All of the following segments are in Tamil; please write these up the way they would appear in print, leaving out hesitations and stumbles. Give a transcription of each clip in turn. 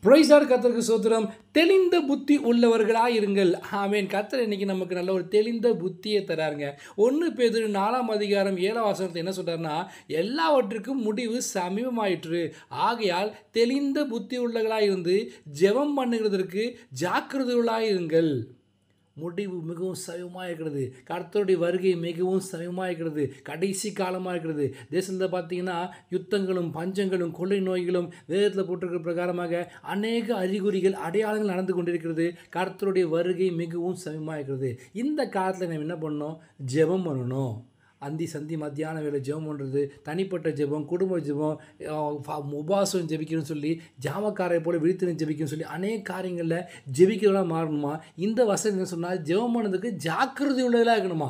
Price Lord. கர்த்தருக்கு ஸ்தோத்திரம். தெளிந்த புத்தி உள்ளவர்களாக இருங்கள். ஆமென். கர்த்தர் இன்னைக்கு நமக்கு நல்ல ஒரு தெளிந்த புத்தியை தராருங்க. 1 பேதுரு 4ஆம் அதிகாரம் 7ஆம் வசனத்தில் என்ன சொல்றாருன்னா, எல்லாவற்றுக்கும் முடிவு சமீபமாயிற்று, ஆகையால் தெளிந்த புத்தி உள்ளவர்களாக இருந்து ஜெபம் பண்ணுகிறதற்கு ஜாக்கிரதையுள்ளாக இருங்கள். முடிவு மிகவும் சமீபமாக இருக்கிறது. கர்த்தருடைய வருகை மிகவும் சமீபமாக இருக்கிறது. கடைசி காலமாக இருக்கிறது. தேசத்தில் பார்த்தீங்கன்னா யுத்தங்களும் பஞ்சங்களும் கொள்ளை நோய்களும் வேதத்தில் போட்டிருக்கிற பிரகாரமாக அநேக அறிகுறிகள் அடையாளங்கள் நடந்து கொண்டிருக்கிறது. கர்த்தருடைய வருகை மிகவும் சமீபமாக இருக்கிறது. இந்த காலத்தில் நம்ம என்ன பண்ணணும்? ஜெபம் பண்ணணும். அந்தி சந்தி மத்தியான வேலை ஜெபம் பண்ணுறது, தனிப்பட்ட ஜெபம், குடும்ப ஜெபம், உபாசம் ஜெபிக்கணும்னு சொல்லி, ஜாமக்காரை போல விழித்திருந்து ஜெபிக்கணும்னு சொல்லி அநேக காரியங்களில் ஜெபிக்கிறவங்களாக மாறணுமா? இந்த வசதி என்ன சொன்னால், ஜெபம் பண்ணதுக்கு ஜாக்கிரதை உள்ளவர்களாக இருக்கணுமா?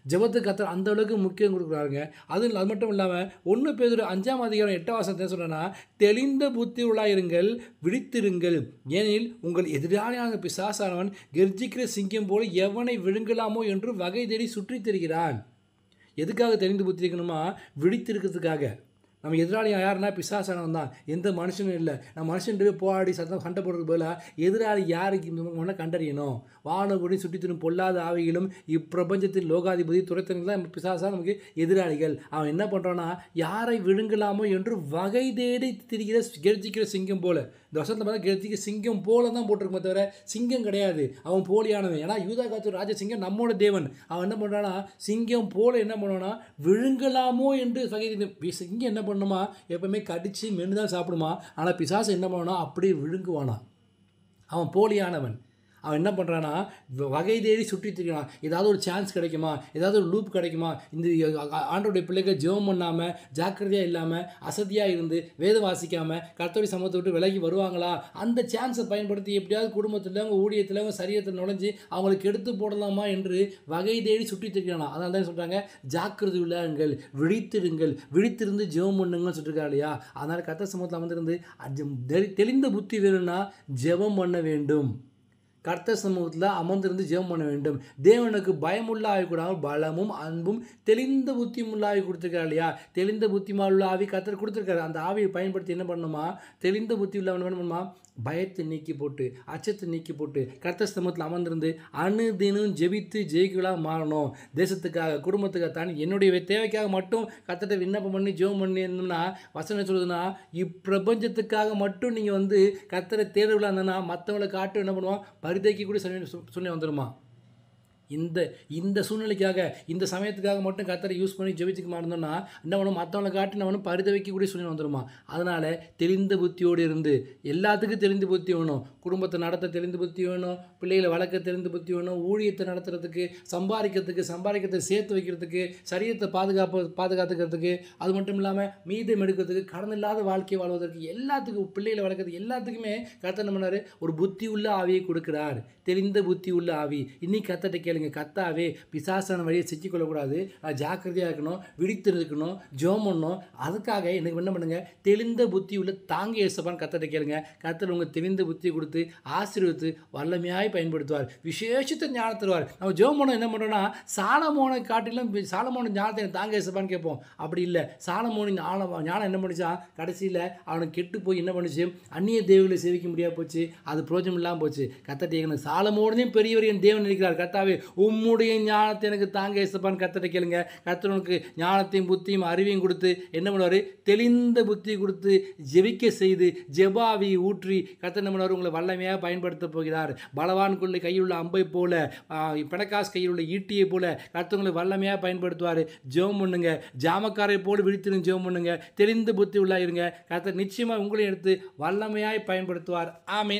ஜெபத்துக்கு கர்த்தர் அந்த அளவுக்கு முக்கியம் கொடுக்குறாருங்க. அது மட்டும் இல்லாமல் 1 பேதுரு 5ஆம் அதிகாரம் 8ஆம் வசனத்தை என்ன சொல்கிறேன்னா, தெளிந்த புத்தி உள்ளாயிருங்கள், விழித்திருங்கள், ஏனெனில் உங்கள் எதிராளியான பிசாசானவன் கெர்ச்சிக்கிற சிங்கம் போல எவனை விழுங்கலாமோ என்று வகை தேடி சுற்றித் திரிகிறான். எதுக்காக தெரிந்து புத்தி இருக்கணுமா? விழித்திருக்கிறதுக்காக. நம்ம எதிராளி யாருன்னா பிசாசானவன் தான், எந்த மனுஷனும் இல்லை. நம்ம மனுஷன்ட்டு போராடி சண்டை போடுறதுக்கு பதிலாக எதிராளி யாருக்கு முன்னே கண்டறியணும். வானபடி சுற்றித்திரும் பொல்லாத ஆவிகளும் இப்பிரபஞ்சத்தில் லோகாதிபதி துரைத்தனங்கள் தான் பிசாசா நமக்கு எதிராளிகள். அவன் என்ன பண்ணுறான்னா, யாரை விழுங்கலாமோ என்று வகை தேடி திரிகிற கெர்ச்சிக்கிற சிங்கம் போல. இந்த வருஷத்தில் பார்த்தா கெர்ச்சிக்கிற சிங்கம் போல தான் போட்டிருக்குமே தவிர சிங்கம் கிடையாது. அவன் போலியானவன். ஏன்னா யூதா காத்து ராஜ சிங்கம் நம்மோட தேவன். அவன் என்ன பண்ணுறான்னா, சிங்கம் போல என்ன பண்ணுவான்னா, விழுங்கலாமோ என்று வகை சிங்கம் என்ன பண்ணுமா, எப்பவுமே கடிச்சு மென்று தான் சாப்பிடுமா. ஆனால் பிசாசு என்ன பண்ணுவானா, அப்படியே விழுங்குவானா. அவன் போலியானவன். அவன் என்ன பண்ணுறான்னா, வகை தேடி சுற்றி திரிக்கிறான். ஏதாவது ஒரு சான்ஸ் கிடைக்குமா, ஏதாவது ஒரு லூப் கிடைக்குமா, இந்த ஆண்டோடைய பிள்ளைகள் ஜெபம் பண்ணாமல் ஜாக்கிரதையாக இல்லாமல் அசதியாக இருந்து வேதம் வாசிக்காமல் கர்த்தருடைய சமூகத்தை விட்டு விலகி வருவாங்களா? அந்த சான்ஸை பயன்படுத்தி எப்படியாவது குடும்பத்தில் அவங்க ஊழியத்தில் அவங்க சரீரத்தில் நுழைஞ்சு அவங்களுக்கு எடுத்து போடலாமா என்று வகை தேடி சுற்றி திரிக்கிறானா. அதனால தான் சொல்கிறாங்க, ஜாக்கிரதை உள்ளாங்கள், விழித்திருங்கள், விழித்திருந்து ஜெபம் பண்ணுங்கன்னு சொல்லியிருக்காங்க இல்லையா? அதனால் கர்த்தர் சமூகத்தில் அமர்ந்திருந்து தெளிந்த புத்தி வேணும்னா ஜெபம் பண்ண வேண்டும். கர்த்தர் சமூகத்தில் அமர்ந்திருந்து ஜெபம் பண்ண வேண்டும். தேவனுக்கு பயமுள்ள ஆவி கூடாமல் பலமும் அன்பும் தெளிந்த புத்தியும் உள்ள ஆவி கொடுத்துருக்காரு இல்லையா? தெளிந்த புத்தியுள்ள ஆவி கர்த்தர் கொடுத்துருக்காரு. அந்த ஆவியை பயன்படுத்தி என்ன பண்ணணுமா? தெளிந்த புத்தி உள்ளவன் என்ன பண்ணுமா? பயத்தை நீக்கி போட்டு, அச்சத்தை நீக்கி போட்டு, கர்த்தர் சமூகத்தில் அமர்ந்திருந்து அனுதினம் ஜெபித்து ஜெயிக்கலாக மாறணும். தேசத்துக்காக, குடும்பத்துக்காக, தான் என்னுடைய தேவைக்காக மட்டும் கர்த்தரை விண்ணப்பம் பண்ணி ஜெபம் பண்ணி இருந்தோம்னா, வசனம் சொல்லுதுன்னா, இப்பிரபஞ்சத்துக்காக மட்டும் நீங்கள் கர்த்தரை தேடவில்லை இருந்தோன்னா மற்றவங்களை காட்டு என்ன பண்ணுவோம்? பரிதைக்கு கூட சூழ்நிலை வந்துடுமா? இந்த சூழ்நிலைக்காக, இந்த சமயத்துக்காக மட்டும் கர்த்தரை யூஸ் பண்ணி ஜெபிச்சுக்க மாட்டோம்னா என்ன பண்ணும்? மற்றவங்களை காட்டி நம்ம பரிதவிக்கக்கூடிய சூழ்நிலை வந்துடுமா? அதனால் தெளிந்த புத்தியோடு இருந்து, எல்லாத்துக்கும் தெளிந்த புத்தி வேணும். குடும்பத்தை நடத்த தெளிந்த புத்தி வேணும், பிள்ளைகளை வளர்க்க தெளிந்த புத்தி வேணும், ஊழியத்தை நடத்துறதுக்கு, சம்பாதிக்கிறதுக்கு சேர்த்து வைக்கிறதுக்கு, சரீரத்தை பாதுகாத்துக்கிறதுக்கு, அது மட்டும் இல்லாமல் மீதம் எடுக்கிறதுக்கு, கடன் இல்லாத வாழ்க்கையை வாழ்வதற்கு, எல்லாத்துக்கும் பிள்ளைகளை வளர்க்கறதுக்கு எல்லாத்துக்குமே கர்த்தர் என்ன பண்ணாரு? ஒரு புத்தி உள்ள ஆவியை கொடுக்கிறார். தெளிந்த புத்தி உள்ள ஆவி. இன்னைக்கு கர்த்தர்ட்ட கேளுங்க, கர்த்தாவே பிசாசான வழியை சிக்கிக்கொள்ளக்கூடாது, ஜாக்கிரதையாக இருக்கணும், விழித்து இருக்கணும், ஜெபம் பண்ணணும். அதுக்காக எனக்கு என்ன பண்ணுங்க? தெளிந்த புத்தி உள்ள தாங்க ஏசப்பான்னு கர்த்தர்ட்ட கேளுங்க. கர்த்தர் உங்கள் தெளிந்த புத்தியை கொடுத்து ஆசீர்வதித்து வல்லமையாய் பயன்படுத்துவார். விசேஷத்தை ஞானம் தருவார். நம்ம ஜெபம் பண்ண என்ன பண்ணுறோன்னா, சாலமோனை காட்டிலும் சாலமோன ஞானத்தை தாங்க ஏசப்பான்னு கேட்போம். அப்படி இல்லை. சாலமோனின் ஞானம் என்ன பண்ணிச்சா? கடைசியில் அவனுக்கு கெட்டு போய் என்ன பண்ணிச்சு? அந்நிய தேவர்களை சேவிக்க முடியாது போச்சு. அது பிரோஜனம் இல்லாமல் போச்சு. கர்த்தர்ட்ட கேட்கணும், சாலமோனையும் பெரியவர் என் தேவன் இருக்கிறார். கர்த்தாவே உம்முடைய ஞானத்தை எனக்கு தாங்க ஏசப்பான்னு கர்த்தர்ட்ட கேளுங்க. கர்த்தர் உனக்கு ஞானத்தையும் புத்தியும் அறிவையும் கொடுத்து என்ன பண்ணுவார்? தெளிந்த புத்தி கொடுத்து ஜெபிக்க செய்து ஜெபாவி ஊற்றி கர்த்தர் என்ன பண்ணுவார்? உங்களை வல்லமையாக பயன்படுத்த போகிறார். பலவான்குள்ள கையில் உள்ள அம்பை போல, பிணக்காஸ் கையில் உள்ள ஈட்டியை போல கர்த்தர் உங்களை வல்லமையாக பயன்படுத்துவார். ஜெபம் பண்ணுங்க. ஜாமக்காரை போல விழித்திருந்து ஜெபம் பண்ணுங்க. தெளிந்த புத்தி உள்ளாயிருங்க. கர்த்தர் நிச்சயமாக உங்களை எடுத்து வல்லமையாய் பயன்படுத்துவார். ஆமென்.